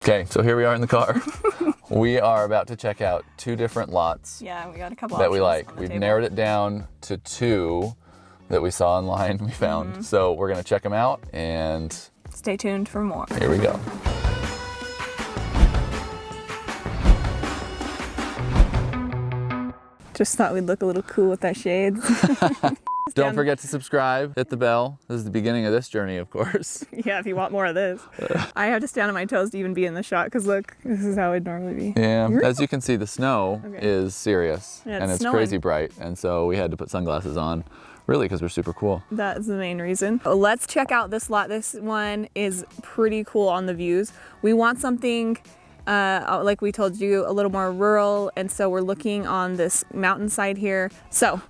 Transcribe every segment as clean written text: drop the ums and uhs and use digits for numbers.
Okay, so here we are in the car. We are about to check out 2 different lots. Yeah, we got a couple that we like. We've narrowed it down to 2 that we saw online we found. So we're gonna check them out and stay tuned for more. Here we go. Just thought we'd look a little cool with our shades. Don't forget to subscribe, hit the bell. This is the beginning of this journey, of course. Yeah, if you want more of this. I have to stand on my toes to even be in the shot because look, this is how it'd normally be. Yeah, as you can see, the snow is serious and it's crazy bright. And so we had to put sunglasses on, really, because we're super cool. That's the main reason. Let's check out this lot. This one is pretty cool on the views. We want something like we told you, a little more rural, and so we're looking on this mountainside here. So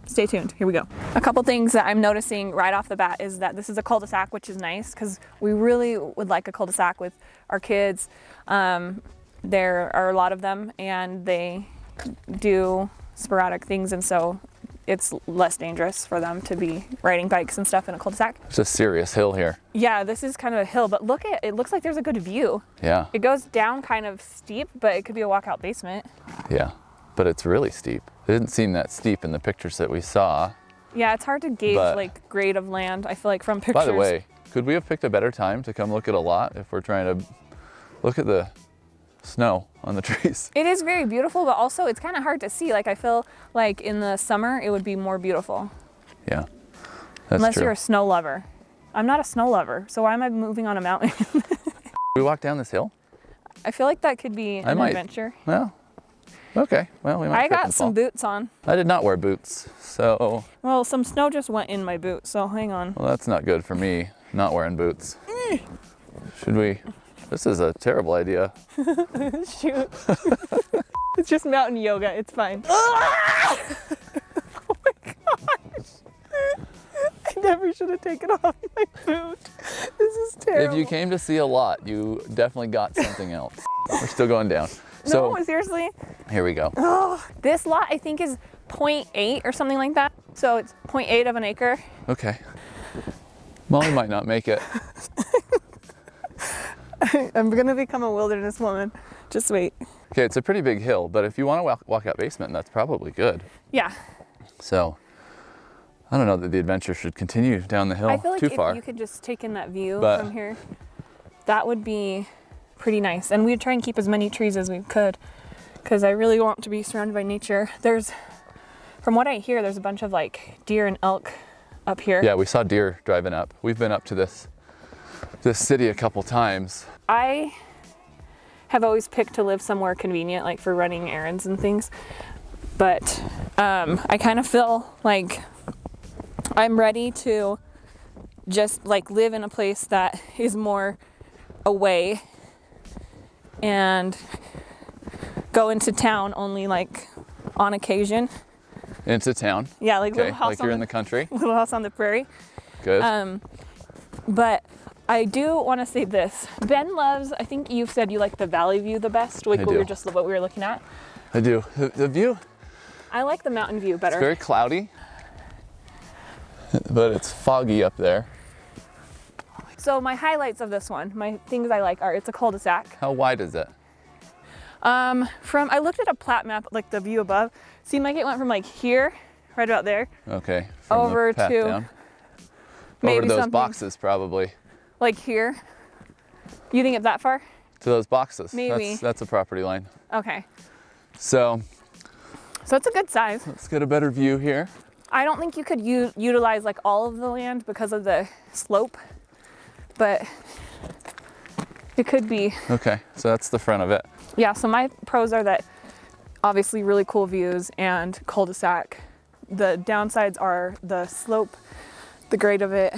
stay tuned, here we go. A couple things that I'm noticing right off the bat is that this is a cul-de-sac, which is nice because we really would like a cul-de-sac with our kids. There are a lot of them and they do sporadic things, and so it's less dangerous for them to be riding bikes and stuff in a cul-de-sac. It's a serious hill here. Yeah, this is kind of a hill, but look at it, looks like there's a good view. Yeah. It goes down kind of steep, but it could be a walkout basement. Yeah, but it's really steep. It didn't seem that steep in the pictures that we saw. Yeah, it's hard to gauge like grade of land, I feel like, from pictures. By the way, could we have picked a better time to come look at a lot if we're trying to look at the snow on the trees? It is very beautiful, but also it's kind of hard to see. Like I feel like in the summer it would be more beautiful. Yeah, that's Unless true. you're a snow lover. I'm not a snow lover, so why am I moving on a mountain? We walk down this hill? I feel like that could be an adventure. Well, okay. Well, we might. I got some boots on. I did not wear boots, so. Well, some snow just went in my boot, so hang on. Well, that's not good for me, not wearing boots. Should we? This is a terrible idea. Shoot. It's just mountain yoga, it's fine. Oh my gosh. I never should have taken off my boot. This is terrible. If you came to see a lot, you definitely got something else. We're still going down. No, seriously? Here we go. Oh, this lot I think is 0.8 or something like that. So it's 0.8 of an acre. Okay. Mollie might not make it. I'm gonna become a wilderness woman. Just wait. Okay, it's a pretty big hill, but if you want to walk out basement, that's probably good. Yeah. So, I don't know that the adventure should continue down the hill I feel like too far. If you could just take in that view from here, that would be pretty nice. And we'd try and keep as many trees as we could, because I really want to be surrounded by nature. From what I hear, there's a bunch of like deer and elk up here. Yeah, we saw deer driving up. We've been up to this city a couple times. I have always picked to live somewhere convenient, like for running errands and things. But I kind of feel like I'm ready to just like live in a place that is more away and go into town only like on occasion. Into town? Yeah, like okay, little house like you're in the country? Little house on the prairie. Good. But I do want to say this. Ben loves, I think you've said you like the valley view the best, like what we were looking at. I do. The view? I like the mountain view better. It's very cloudy, but it's foggy up there. So my highlights of this one, my things I like are it's a cul-de-sac. How wide is it? I looked at a plat map, like the view above, seemed like it went from like here, right about there. Okay. Over the path to down. maybe over those something boxes probably. Like here. You think it's that far? To those boxes. Maybe. That's a property line. Okay. So it's a good size. Let's get a better view here. I don't think you could utilize like all of the land because of the slope, but it could be. Okay, so that's the front of it. Yeah, so my pros are that obviously really cool views and cul-de-sac. The downsides are the slope, the grade of it,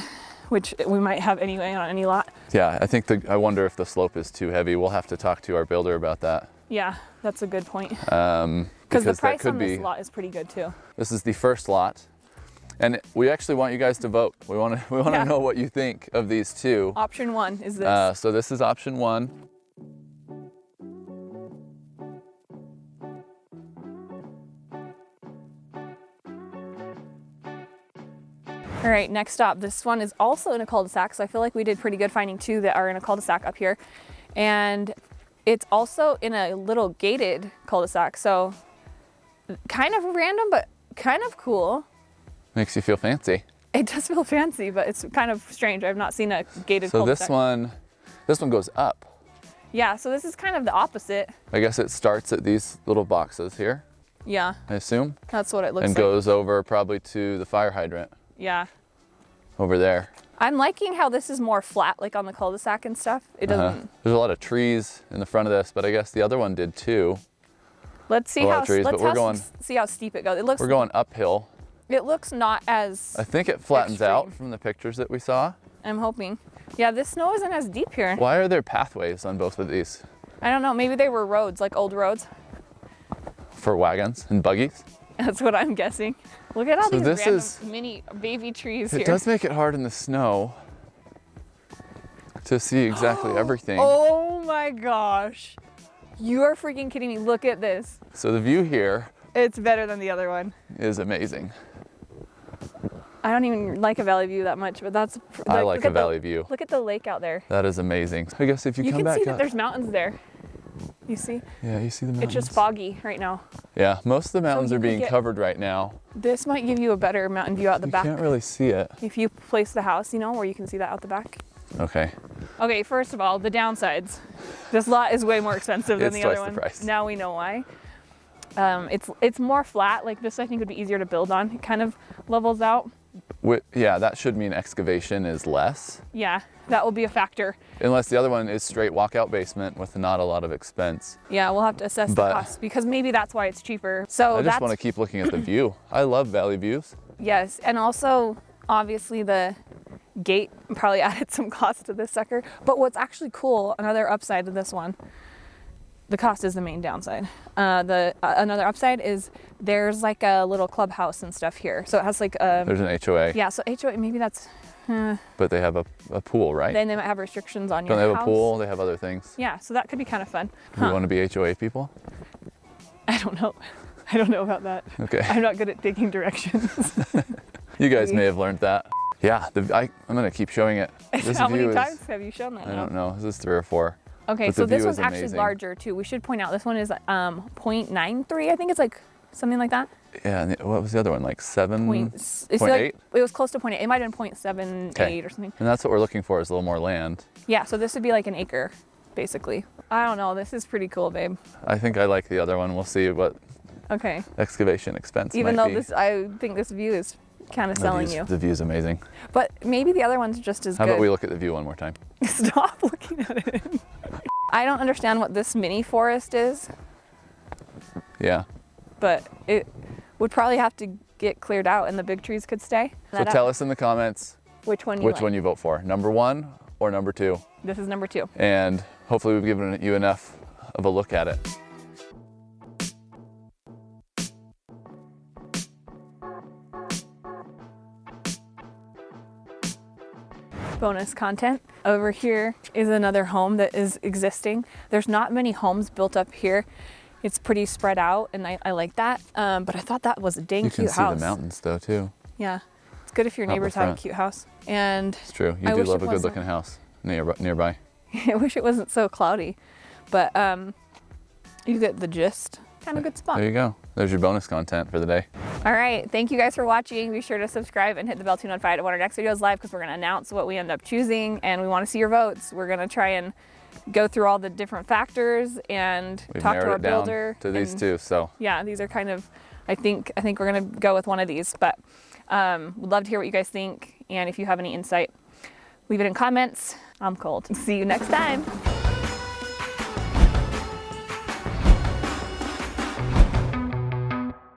which we might have anyway on any lot. Yeah, I wonder if the slope is too heavy. We'll have to talk to our builder about that. Yeah, that's a good point. Because the price on this lot is pretty good too. This is the first lot, and we actually want you guys to vote. We want to know what you think of these 2. Option 1 is this. So this is option 1. All right, next stop. This one is also in a cul-de-sac, so I feel like we did pretty good finding 2 that are in a cul-de-sac up here. And it's also in a little gated cul-de-sac. So kind of random, but kind of cool. Makes you feel fancy. It does feel fancy, but it's kind of strange. I've not seen a gated so cul-de-sac. This one goes up. Yeah, so this is kind of the opposite. I guess it starts at these little boxes here. Yeah. I assume. That's what it looks like. And goes over probably to the fire hydrant. Yeah. Over there. I'm liking how this is more flat, like on the cul-de-sac and stuff. It doesn't. There's a lot of trees in the front of this, but I guess the other one did too. Let's see see how steep it goes. We're going uphill. It looks not as I think it flattens out from the pictures that we saw. I'm hoping. Yeah, this snow isn't as deep here. Why are there pathways on both of these? I don't know. Maybe they were roads, like old roads. For wagons and buggies? That's what I'm guessing. Look at all these random mini baby trees here. It does make it hard in the snow to see exactly everything. Oh my gosh. You are freaking kidding me. Look at this. So the view here. It's better than the other one. Is amazing. I don't even like a valley view that much, but that's. I like a valley view. Look at the lake out there. That is amazing. I guess if you come back up. You can see that there's mountains there. You see? Yeah, you see the mountains. It's just foggy right now. Yeah, most of the mountains are being covered right now. This might give you a better mountain view out the back. You can't really see it. If you place the house, you know, where you can see that out the back. Okay. Okay, first of all, the downsides. This lot is way more expensive than the other one. It's twice the price. Now we know why. It's more flat. Like this, I think would be easier to build on. It kind of levels out. Yeah, that should mean excavation is less. Yeah, that will be a factor. Unless the other one is straight walkout basement with not a lot of expense. Yeah, we'll have to assess the cost because maybe that's why it's cheaper. So I just want to keep looking at the view. I love valley views. Yes, and also obviously the gate probably added some cost to this sucker. But what's actually cool, another upside to this one, the cost is the main downside. Another upside is there's like a little clubhouse and stuff here. So it has like there's an HOA. Yeah, so HOA, maybe that's. But they have a pool, right? Then they might have restrictions on your house. Don't they have house. a pool? They have other things. Yeah, so that could be kind of fun. Do you want to be HOA people? I don't know. I don't know about that. Okay. I'm not good at digging directions. You guys may have learned that. Yeah, I'm going to keep showing it. This How many times have you shown that? I don't know. This is 3 or 4. Okay, but so this one's actually larger too. We should point out this one is 0.93. I think it's like something like that. Yeah, and what was the other one? Like 7? 0.8? Like, it was close to 0.8. It might have been 0.78 or something. And that's what we're looking for is a little more land. Yeah, so this would be like an acre, basically. I don't know. This is pretty cool, babe. I think I like the other one. We'll see what excavation expense Even might though be. I think this view is kind of selling you. The view's amazing. But maybe the other one's just as good. How about we look at the view one more time? Stop looking at it. I don't understand what this mini forest is. Yeah. But it would probably have to get cleared out and the big trees could stay. So tell us in the comments which one you vote for. Number 1 or number 2. This is number 2. And hopefully we've given you enough of a look at it. Bonus content. Over here is another home that is existing. There's not many homes built up here. It's pretty spread out and I like that. But I thought that was a dang cute house. You can see the mountains though too. Yeah, it's good if your neighbors have a cute house. And it's true, you do love a good looking house nearby. I wish it wasn't so cloudy, but you get the gist. Kind of good spot. There you go. There's your bonus content for the day. All right, thank you guys for watching. Be sure to subscribe and hit the bell to be notified when our next video is live because we're gonna announce what we end up choosing and we wanna see your votes. We're gonna try and go through all the different factors and talk to our builder. To these two, so. Yeah, these are kind of, I think we're gonna go with one of these, but we'd love to hear what you guys think. And if you have any insight, leave it in comments. I'm cold. See you next time.